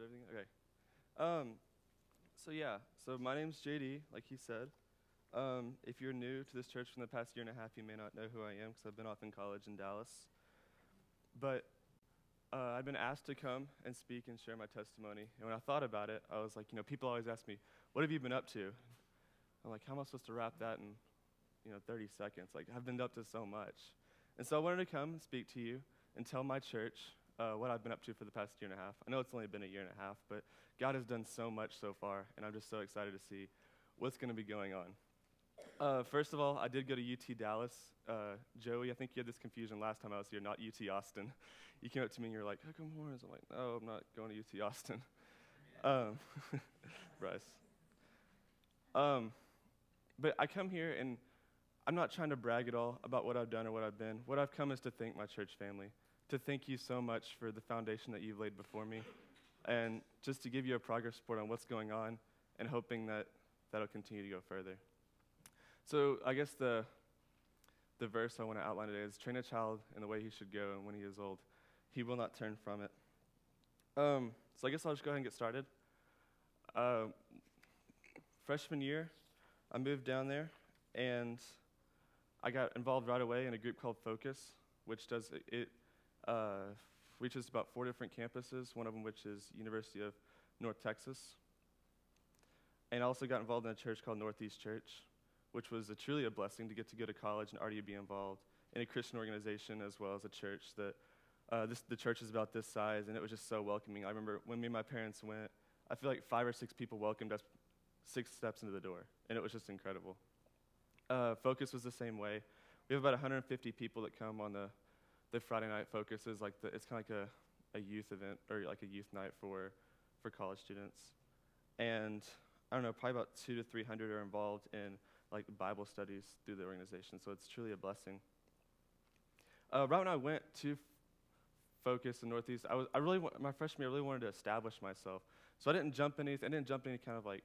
everything? Okay. So my name's JD, like he said. If you're new to this church from the past year and a half, you may not know who I am because I've been off in college in Dallas. But I've been asked to come and speak and share my testimony. And when I thought about it, I was like, people always ask me, what have you been up to? I'm like, how am I supposed to wrap that in, 30 seconds? Like, I've been up to so much. And so I wanted to come and speak to you and tell my church what I've been up to for the past year and a half. I know it's only been a year and a half, but God has done so much so far, and I'm just so excited to see what's going to be going on. First of all, I did go to UT Dallas. Joey, I think you had this confusion last time I was here, not UT Austin. You came up to me and you were like, how come Horns? I'm like, no, I'm not going to UT Austin. Bryce. But I come here, and I'm not trying to brag at all about what I've done or what I've been. What I've come is to thank my church family, to thank you so much for the foundation that you've laid before me, and just to give you a progress report on what's going on, and hoping that that'll continue to go further. So I guess the verse I want to outline today is, train a child in the way he should go, and when he is old, he will not turn from it. So I guess I'll just go ahead and get started. Freshman year, I moved down there, and I got involved right away in a group called Focus, which reaches about 4 different campuses, one of them which is University of North Texas. And I also got involved in a church called Northeast Church, which was truly a blessing to get to go to college and already be involved in a Christian organization as well as a church that the church is about this size, and it was just so welcoming. I remember when me and my parents went, I feel like 5 or 6 people welcomed us 6 steps into the door, and it was just incredible. Focus was the same way. We have about 150 people that come on the Friday night Focus. It's kind of like a youth event, or like a youth night for college students. And I don't know, probably about 200 to 300 are involved in like Bible studies through the organization, so it's truly a blessing. Right when I went to Focus in Northeast, my freshman year, I really wanted to establish myself. So I didn't jump in any kind of like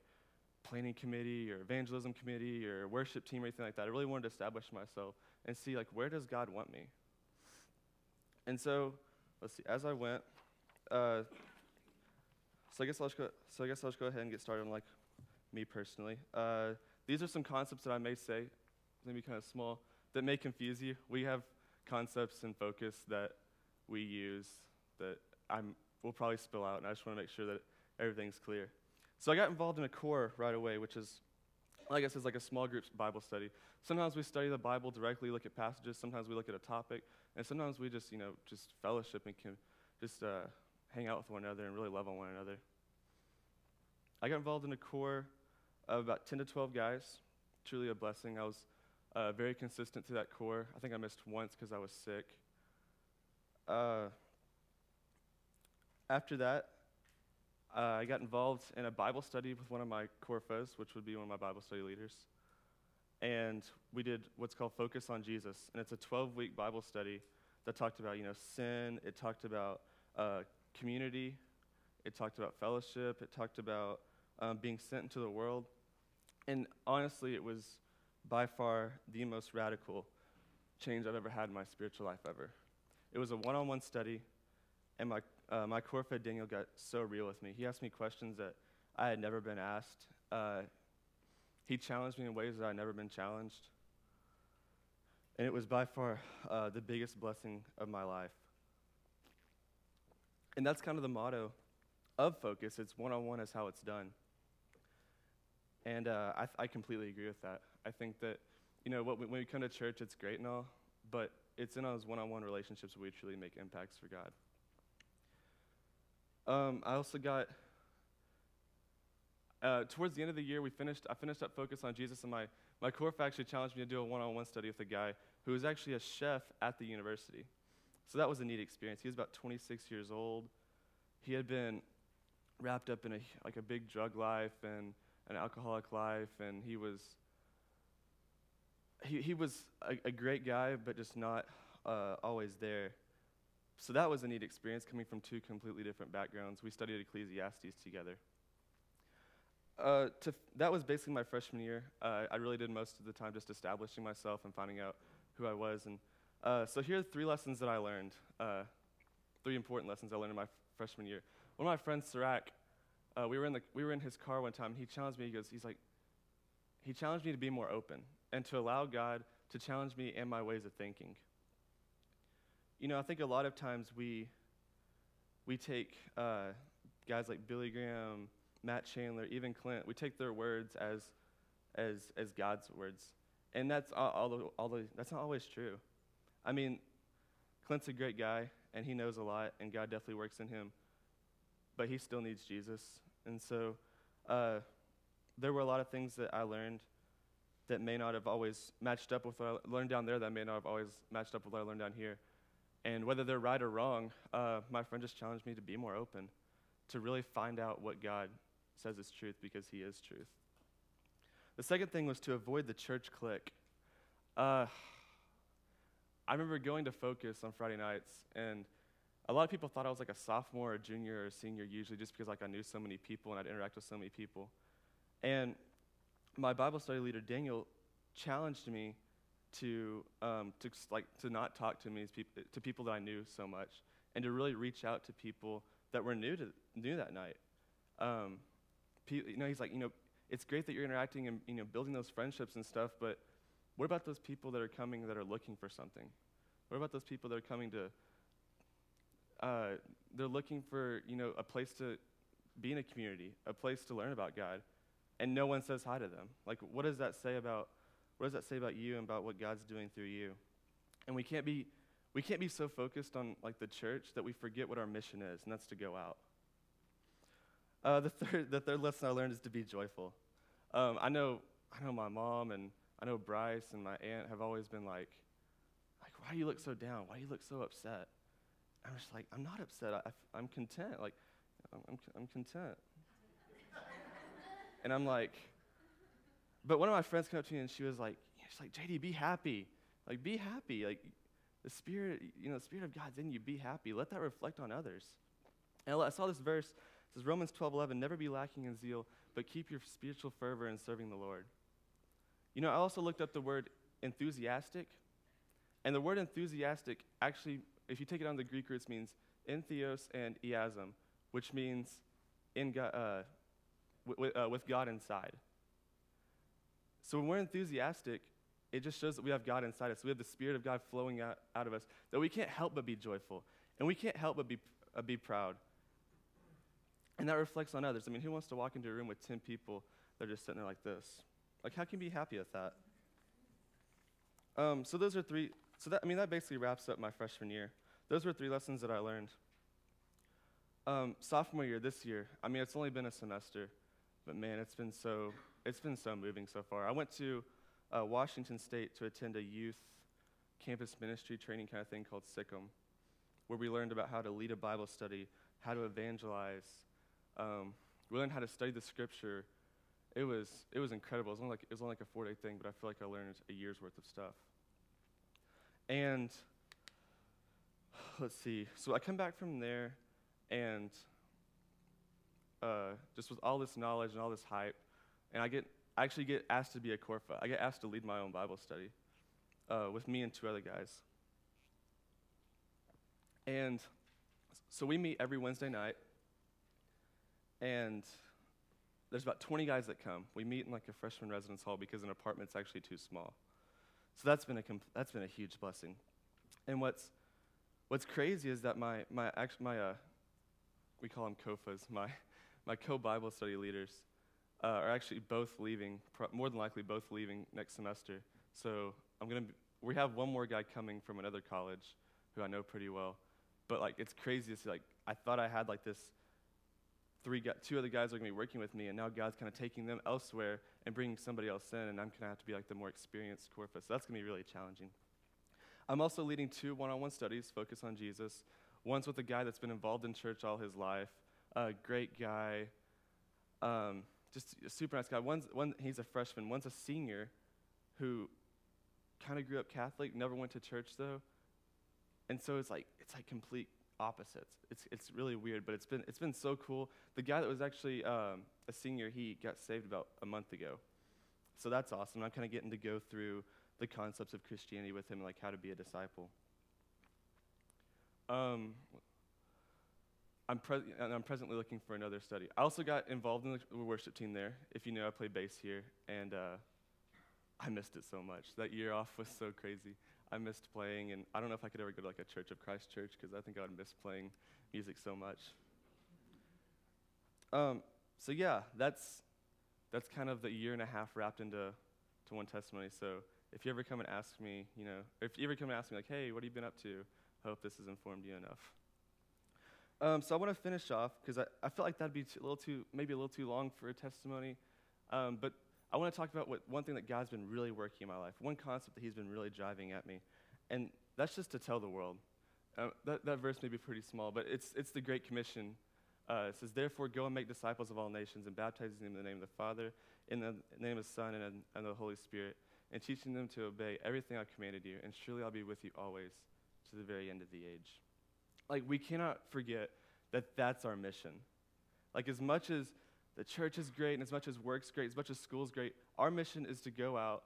planning committee or evangelism committee or worship team or anything like that. I really wanted to establish myself and see, like, where does God want me? And so, let's see, as I went, so I guess I'll just go ahead and get started on, like, me personally. These are some concepts that I may say, maybe kind of small, that may confuse you. We have concepts in Focus that we use that we'll probably spill out, and I just want to make sure that everything's clear. So I got involved in a core right away, which is, I guess, is like a small group Bible study. Sometimes we study the Bible directly, look at passages. Sometimes we look at a topic, and sometimes we just fellowship and can just hang out with one another and really love on one another. I got involved in a core of about 10 to 12 guys. Truly a blessing. I was very consistent to that core. I think I missed once because I was sick. After that, I got involved in a Bible study with one of my core foes, which would be one of my Bible study leaders. And we did what's called Focus on Jesus. And it's a 12-week Bible study that talked about, sin. It talked about community. It talked about fellowship. It talked about being sent into the world. And honestly, it was by far the most radical change I've ever had in my spiritual life ever. It was a one-on-one study, and my core fed Daniel got so real with me. He asked me questions that I had never been asked. He challenged me in ways that I'd never been challenged. And it was by far the biggest blessing of my life. And that's kind of the motto of Focus. It's one-on-one is how it's done. And I completely agree with that. I think that, when we come to church, it's great and all, but it's in those one-on-one relationships where we truly make impacts for God. I also got, towards the end of the year, I finished up Focus on Jesus, and my core actually challenged me to do a one-on-one study with a guy who was actually a chef at the university. So that was a neat experience. He was about 26 years old. He had been wrapped up in a big drug life and an alcoholic life, and he was a great guy, but just not always there. So that was a neat experience coming from 2 completely different backgrounds. We studied Ecclesiastes together. That was basically my freshman year. I really did most of the time just establishing myself and finding out who I was. And so here are 3 lessons that I learned, 3 important lessons I learned in my freshman year. One of my friends, Sirac, we were in his car one time. He challenged me. He challenged me to be more open and to allow God to challenge me and my ways of thinking. I think a lot of times we take guys like Billy Graham, Matt Chandler, even Clint. We take their words as God's words, and that's that's not always true. I mean, Clint's a great guy, and he knows a lot, and God definitely works in him, but he still needs Jesus. And so there were a lot of things that I learned that may not have always matched up with what I learned down there, that may not have always matched up with what I learned down here. And whether they're right or wrong, my friend just challenged me to be more open, to really find out what God says is truth, because he is truth. The second thing was to avoid the church clique. I remember going to Focus on Friday nights, and a lot of people thought I was like a sophomore or junior or senior usually, just because I knew so many people and I'd interact with so many people. And my Bible study leader, Daniel, challenged me to not talk to to people that I knew so much, and to really reach out to people that were new that night. He's like, it's great that you're interacting and building those friendships and stuff, but what about those people that are coming that are looking for something? What about those people that are coming to they're looking for a place to be in a community, a place to learn about God, and no one says hi to them? Like, what does that say about you and about what God's doing through you? And we can't be so focused on like the church that we forget what our mission is, and that's to go out. The third lesson I learned is to be joyful. I know my mom and I know Bryce and my aunt have always been like, why do you look so down? Why do you look so upset? I'm just like, I'm not upset. I'm content. Like, I'm content. And I'm like, but one of my friends came up to me and she's like, JD, be happy. Like, be happy. Like, the Spirit of God's in you. Be happy. Let that reflect on others. And I saw this verse. It says, Romans 12:11, never be lacking in zeal, but keep your spiritual fervor in serving the Lord. I also looked up the word enthusiastic. And the word enthusiastic actually, if you take it on the Greek roots, means entheos and iasm, which means in God, with God inside. So when we're enthusiastic, it just shows that we have God inside us. We have the Spirit of God flowing out of us, that we can't help but be joyful. And we can't help but be proud. And that reflects on others. I mean, who wants to walk into a room with 10 people that are just sitting there like this? Like, how can you be happy with that? So those are three. So that basically wraps up my freshman year. Those were 3 lessons that I learned. Sophomore year, this year, it's only been a semester, but man, it's been so moving so far. I went to Washington State to attend a youth campus ministry training kind of thing called SICM, where we learned about how to lead a Bible study, how to evangelize. We learned how to study the Scripture. It was incredible. It was only like a 4-day thing, but I feel like I learned a year's worth of stuff. And let's see. So I come back from there, and just with all this knowledge and all this hype, and I actually get asked to be a Corfa. I get asked to lead my own Bible study with me and 2 other guys. And so we meet every Wednesday night, and there's about 20 guys that come. We meet in like a freshman residence hall because an apartment's actually too small. So that's been a huge blessing. And what's crazy is that my we call them COFAs, my co-Bible study leaders are actually both leaving, more than likely both leaving next semester. So we have one more guy coming from another college who I know pretty well. But like, it's crazy to see, like, I thought I had like this 2 other guys are going to be working with me, and now God's kind of taking them elsewhere and bringing somebody else in, and I'm going to have to be like the more experienced Corpus. So that's going to be really challenging. I'm also leading 2 one-on-one studies, focus on Jesus. One's with a guy that's been involved in church all his life, a great guy, just a super nice guy. He's a freshman. One's a senior who kind of grew up Catholic, never went to church though, and so it's like complete opposites. It's really weird, but it's been so cool. The guy that was actually a senior, he got saved about a month ago, so that's awesome. I'm kind of getting to go through the concepts of Christianity with him, like how to be a disciple. I'm presently looking for another study. I also got involved in the worship team there. If you know, I play bass here, and I missed it so much. That year off was so crazy. I missed playing, and I don't know if I could ever go to like a Church of Christ church because I think I would miss playing music so much. So yeah, that's kind of the year and a half wrapped into one testimony. So if you ever come and ask me, or if you ever come and ask me like, hey, what have you been up to? I hope this has informed you enough. So I want to finish off because I feel like that'd be maybe a little too long for a testimony. But I want to talk about one thing that God's been really working in my life, one concept that he's been really driving at me, and that's just to tell the world. That verse may be pretty small, but it's the Great Commission. It says, therefore, go and make disciples of all nations and baptizing them in the name of the Father, in the name of the Son, and the Holy Spirit, and teaching them to obey everything I've commanded you, and surely I'll be with you always to the very end of the age. Like, we cannot forget that that's our mission. Like, as much as the church is great, and as much as work's great, as much as school's great, our mission is to go out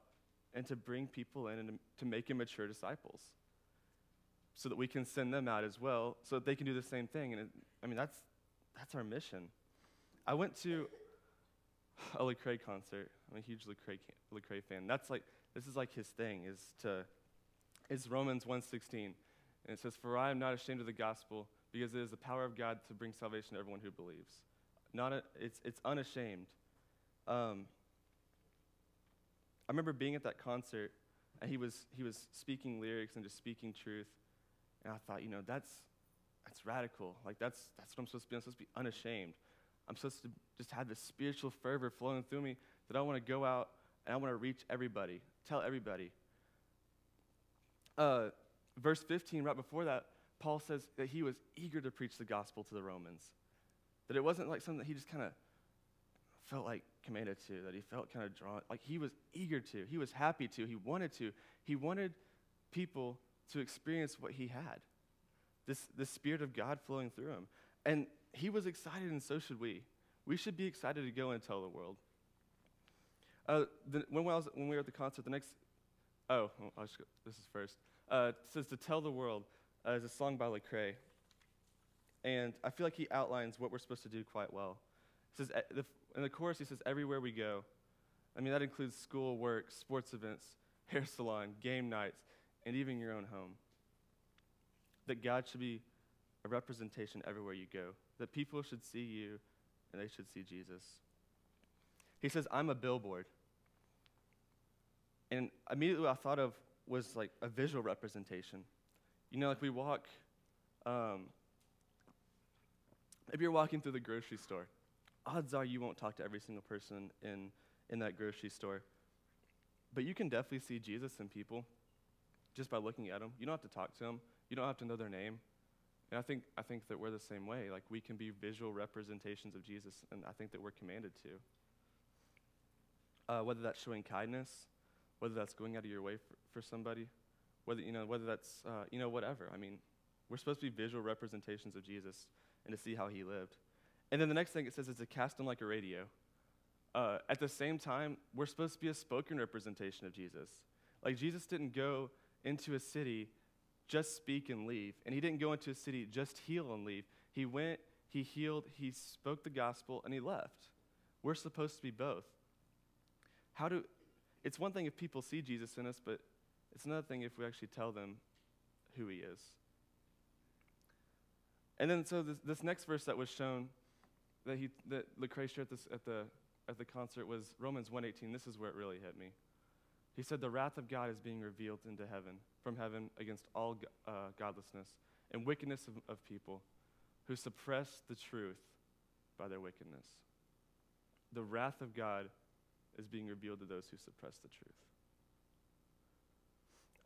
and to bring people in and to make them mature disciples so that we can send them out as well so that they can do the same thing. And that's our mission. I went to a Lecrae concert. I'm a huge Lecrae fan. This is like his thing, is Romans 1:16. And it says, for I am not ashamed of the gospel, because it is the power of God to bring salvation to everyone who believes. It's unashamed. I remember being at that concert, and he was speaking lyrics and just speaking truth, and I thought, that's radical. Like, that's what I'm supposed to be. I'm supposed to be unashamed. I'm supposed to just have this spiritual fervor flowing through me that I want to go out and I want to reach everybody, tell everybody. Verse 15, right before that, Paul says that he was eager to preach the gospel to the Romans. That it wasn't like something that he just kind of felt like commanded to, that he felt kind of drawn. Like, he was eager to. He was happy to. He wanted to. He wanted people to experience what he had. This Spirit of God flowing through him. And he was excited, and so should we. We should be excited to go and tell the world. When we were at the concert, this is first. It says, to tell the world is a song by Lecrae. And I feel like he outlines what we're supposed to do quite well. It says, in the chorus, he says, everywhere we go. I mean, that includes school, work, sports events, hair salon, game nights, and even your own home. That God should be a representation everywhere you go. That people should see you, and they should see Jesus. He says, I'm a billboard. And immediately what I thought of was like a visual representation. Like we walk, maybe you're walking through the grocery store. Odds are you won't talk to every single person in that grocery store. But you can definitely see Jesus in people just by looking at them. You don't have to talk to them. You don't have to know their name. And I think that we're the same way. Like, we can be visual representations of Jesus, and I think that we're commanded to. Whether that's showing kindness, whether that's going out of your way for somebody, whether that's whatever. I mean, we're supposed to be visual representations of Jesus and to see how he lived. And then the next thing it says is to cast him like a radio. At the same time, we're supposed to be a spoken representation of Jesus. Like, Jesus didn't go into a city just speak and leave. And he didn't go into a city just heal and leave. He went, he healed, he spoke the gospel, and he left. We're supposed to be both. It's one thing if people see Jesus in us, but it's another thing if we actually tell them who he is. And then so this next verse that was shown that Lecrae shared at the concert was Romans 1:18. This is where it really hit me. He said, the wrath of God is being revealed from heaven against all godlessness and wickedness of people who suppress the truth by their wickedness. The wrath of God is being revealed to those who suppress the truth.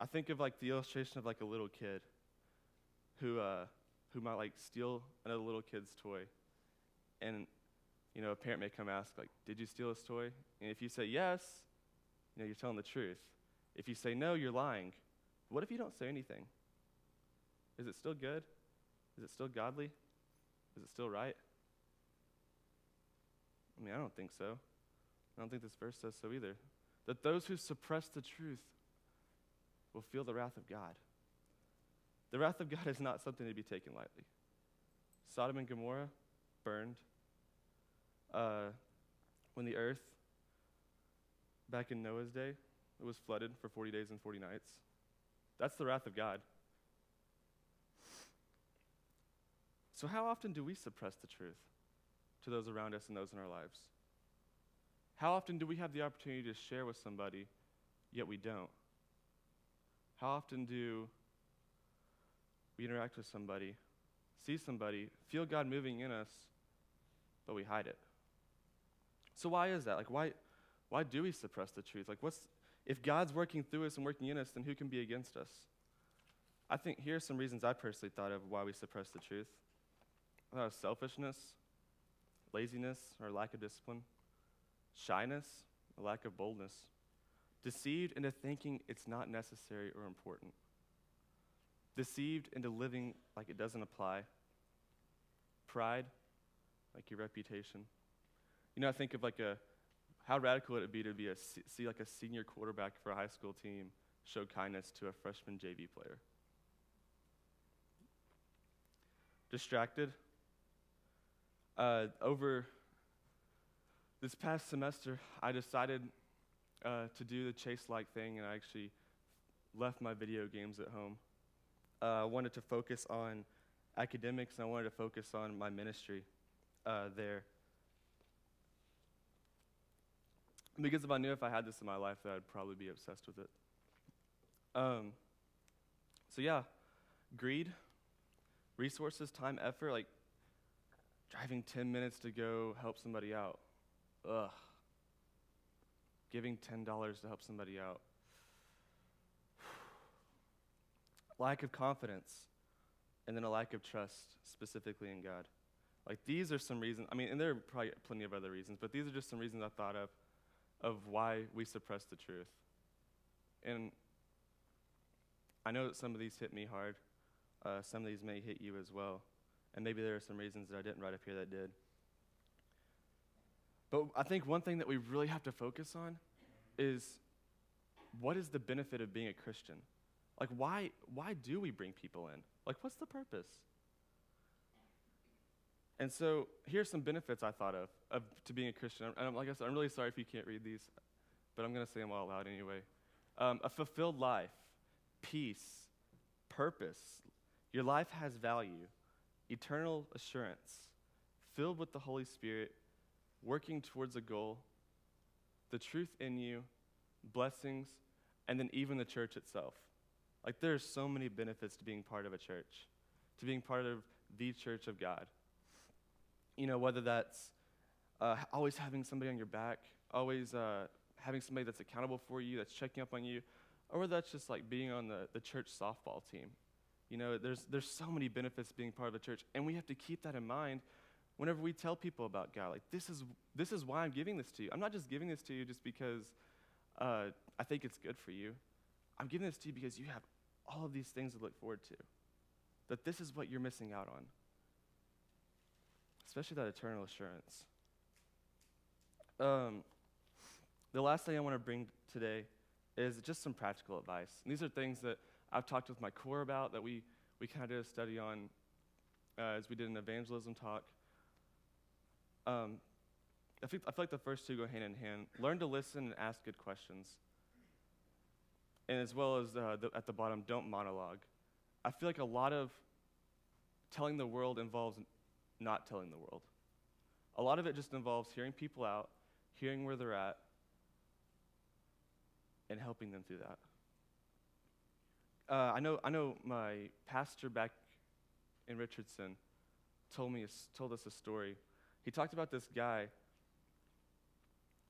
I think of like the illustration of like a little kid who might like steal another little kid's toy. And, a parent may come ask, like, did you steal his toy? And if you say yes, you're telling the truth. If you say no, you're lying. What if you don't say anything? Is it still good? Is it still godly? Is it still right? I mean, I don't think so. I don't think this verse says so either. That those who suppress the truth will feel the wrath of God. The wrath of God is not something to be taken lightly. Sodom and Gomorrah burned. When the earth, back in Noah's day, it was flooded for 40 days and 40 nights. That's the wrath of God. So how often do we suppress the truth to those around us and those in our lives? How often do we have the opportunity to share with somebody, yet we don't? How often do we interact with somebody, see somebody, feel God moving in us, but we hide it? So why is that? Like, why do we suppress the truth? Like, if God's working through us and working in us, then who can be against us? I think here are some reasons I personally thought of why we suppress the truth. I thought of selfishness, laziness, or lack of discipline, shyness, a lack of boldness, deceived into thinking it's not necessary or important, deceived into living like it doesn't apply, pride, like your reputation. You know, I think of how radical would it be to see like a senior quarterback for a high school team show kindness to a freshman JV player. Distracted. Over this past semester, I decided to do the Chase-like thing, and I actually left my video games at home. I wanted to focus on academics, and I wanted to focus on my ministry there. Because if I knew if I had this in my life, that I'd probably be obsessed with it. So yeah, greed, resources, time, effort, like driving 10 minutes to go help somebody out. Ugh. Giving $10 to help somebody out. Lack of confidence, and then a lack of trust, specifically in God. Like, these are some reasons, and there are probably plenty of other reasons, but these are just some reasons I thought of why we suppress the truth. And I know that some of these hit me hard. Some of these may hit you as well. And maybe there are some reasons that I didn't write up here that did. But I think one thing that we really have to focus on is, what is the benefit of being a Christian? Like, why do we bring people in? Like, what's the purpose? And so here's some benefits I thought of to being a Christian. And like I said, I'm really sorry if you can't read these, but I'm going to say them all out loud anyway. A fulfilled life, peace, purpose. Your life has value, eternal assurance, filled with the Holy Spirit, working towards a goal, the truth in you, blessings, and then even the church itself. Like, there's so many benefits to being part of a church, to being part of the church of God. You know, whether that's always having somebody on your back, always having somebody that's accountable for you, that's checking up on you, or whether that's just like being on the church softball team. You know, there's so many benefits to being part of a church, and we have to keep that in mind whenever we tell people about God. Like, this is why I'm giving this to you. I'm not just giving this to you just because I think it's good for you. I'm giving this to you because you have all of these things to look forward to, that this is what you're missing out on, especially that eternal assurance. The last thing I want to bring today is just some practical advice. And these are things that I've talked with my core about, that we kind of did a study on as we did an evangelism talk. I feel like the first two go hand in hand. Learn to listen and ask good questions. And as well as at the bottom, don't monologue. I feel like a lot of telling the world involves not telling the world. A lot of it just involves hearing people out, hearing where they're at, and helping them through that. I know my pastor back in Richardson told us a story. He talked about this guy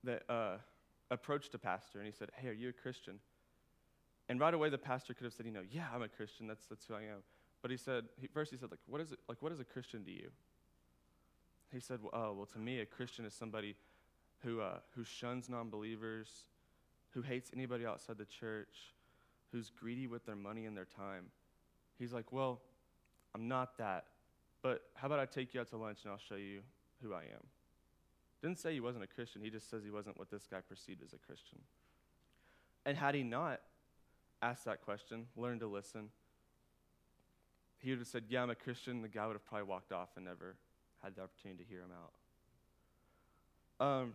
that approached a pastor, and he said, "Hey, are you a Christian?" And right away, the pastor could have said, "Yeah, I'm a Christian. That's who I am." But he said, like, what is it? Like, what is a Christian to you? He said, well, to me, a Christian is somebody who shuns non-believers, who hates anybody outside the church, who's greedy with their money and their time. He's like, well, I'm not that, but how about I take you out to lunch and I'll show you who I am. Didn't say he wasn't a Christian. He just says he wasn't what this guy perceived as a Christian. And had he not asked that question, learned to listen, he would have said, yeah, I'm a Christian, the guy would have probably walked off and never had the opportunity to hear him out.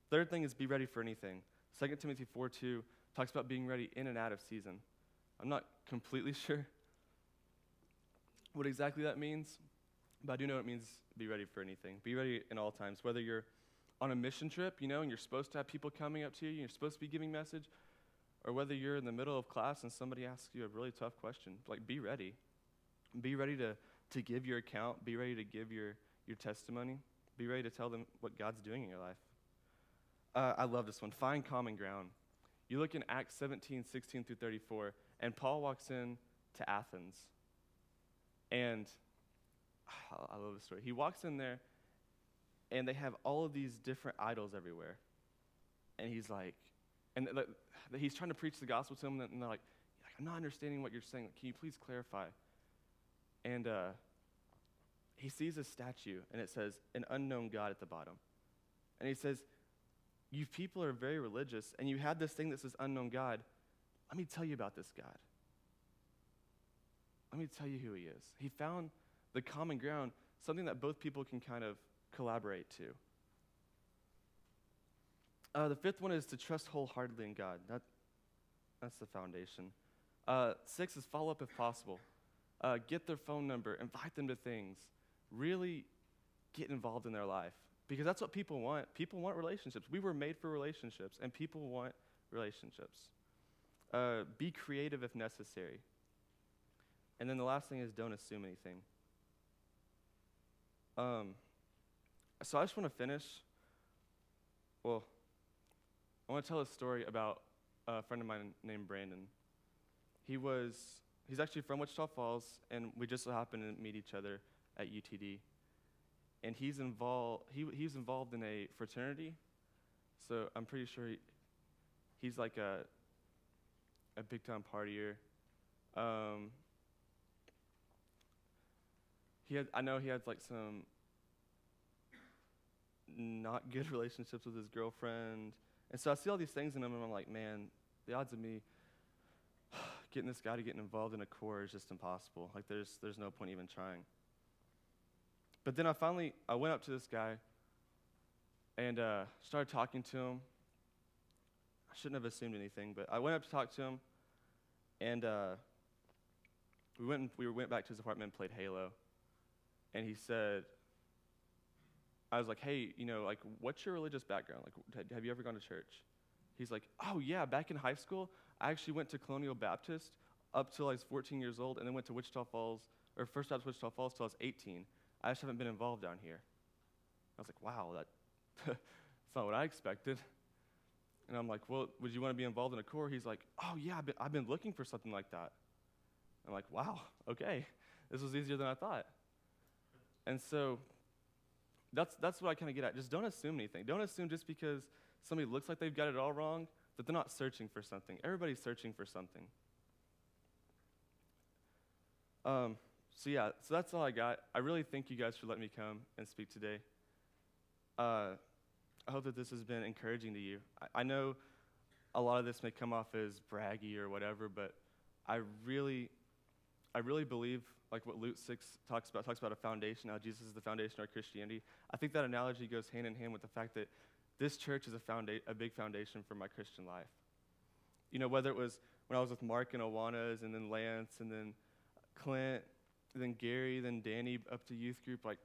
Third thing is be ready for anything. 2 Timothy 4:2 talks about being ready in and out of season. I'm not completely sure what exactly that means, but I do know it means be ready for anything. Be ready in all times, whether you're on a mission trip, and you're supposed to have people coming up to you, you're supposed to be giving message, or whether you're in the middle of class and somebody asks you a really tough question. Like, be ready. Be ready to give your account. Be ready to give your testimony. Be ready to tell them what God's doing in your life. I love this one. Find common ground. You look in Acts 17:16 through 34, and Paul walks in to Athens. And I love this story. He walks in there, and they have all of these different idols everywhere. And he's like, he's trying to preach the gospel to them, and they're like, I'm not understanding what you're saying. Can you please clarify? And he sees a statue, and it says, an unknown God at the bottom. And he says, you people are very religious, and you have this thing that says unknown God. Let me tell you about this God. Let me tell you who he is. He found the common ground, something that both people can kind of collaborate to. The fifth one is to trust wholeheartedly in God. That's the foundation. 6 is follow up if possible. Get their phone number, invite them to things. Really get involved in their life. Because that's what people want. People want relationships. We were made for relationships, and people want relationships. Be creative if necessary. And then the last thing is don't assume anything. So I just want to finish. Well, I want to tell a story about a friend of mine named Brandon. He's actually from Wichita Falls, and we just so happened to meet each other at UTD. And he's involved in a fraternity, so I'm pretty sure he's like a big time partier. I know he had like some not good relationships with his girlfriend, and so I see all these things in him, and I'm like, man, the odds of me getting this guy to get involved in a core is just impossible. Like, there's no point even trying. But then I went up to this guy and started talking to him. I shouldn't have assumed anything, but I went up to talk to him, and we went back to his apartment and played Halo. And he said, I was like, hey, like, what's your religious background? Like, have you ever gone to church? He's like, oh, yeah, back in high school, I actually went to Colonial Baptist up till I was 14 years old, and then went to Wichita Falls, or First Baptist Wichita Falls till I was 18. I just haven't been involved down here. I was like, wow, that's not what I expected. And I'm like, well, would you want to be involved in a core? He's like, oh, yeah, I've been looking for something like that. I'm like, wow, okay. This was easier than I thought. And so that's what I kind of get at. Just don't assume anything. Don't assume just because somebody looks like they've got it all wrong that they're not searching for something. Everybody's searching for something. So that's all I got. I really think you guys should let me come and speak today. I hope that this has been encouraging to you. I know a lot of this may come off as braggy or whatever, but I really believe, like what Luke 6 talks about a foundation, how Jesus is the foundation of our Christianity. I think that analogy goes hand in hand with the fact that this church is a big foundation for my Christian life. Whether it was when I was with Mark and Awana's, and then Lance, and then Clint, and then Gary, then Danny up to youth group, like,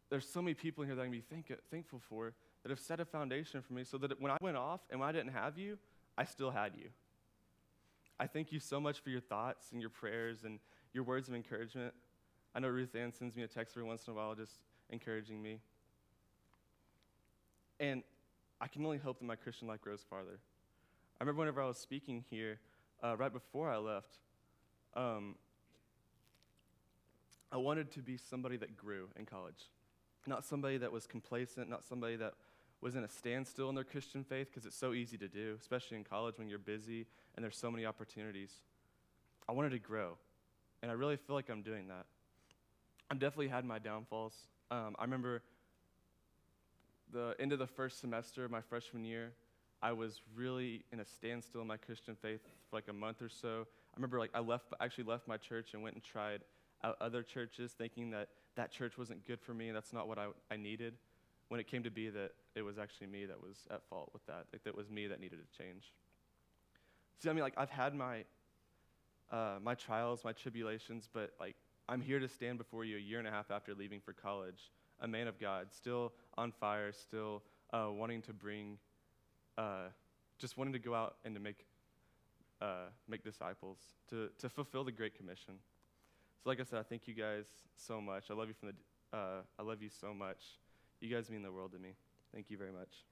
there's so many people in here that I can be thankful for that have set a foundation for me so that when I went off and when I didn't have you, I still had you. I thank you so much for your thoughts and your prayers and your words of encouragement. I know Ruth Ann sends me a text every once in a while just encouraging me. And I can only hope that my Christian life grows farther. I remember whenever I was speaking here, right before I left, I wanted to be somebody that grew in college. Not somebody that was complacent, not somebody that was in a standstill in their Christian faith, because it's so easy to do, especially in college when you're busy and there's so many opportunities. I wanted to grow, and I really feel like I'm doing that. I've definitely had my downfalls. I remember the end of the first semester of my freshman year, I was really in a standstill in my Christian faith for like a month or so. remember like actually left my church and went and tried out other churches, thinking that that church wasn't good for me and that's not what I needed. When it came to be that it was actually me that was at fault with that. Like, that was me that needed to change. See, I mean, like, I've had my my trials, my tribulations, but like, I'm here to stand before you a year and a half after leaving for college, a man of God, still on fire, still wanting to bring, just wanting to go out and to make disciples, to fulfill the Great Commission. So, like I said, I thank you guys so much. I love you I love you so much. You guys mean the world to me. Thank you very much.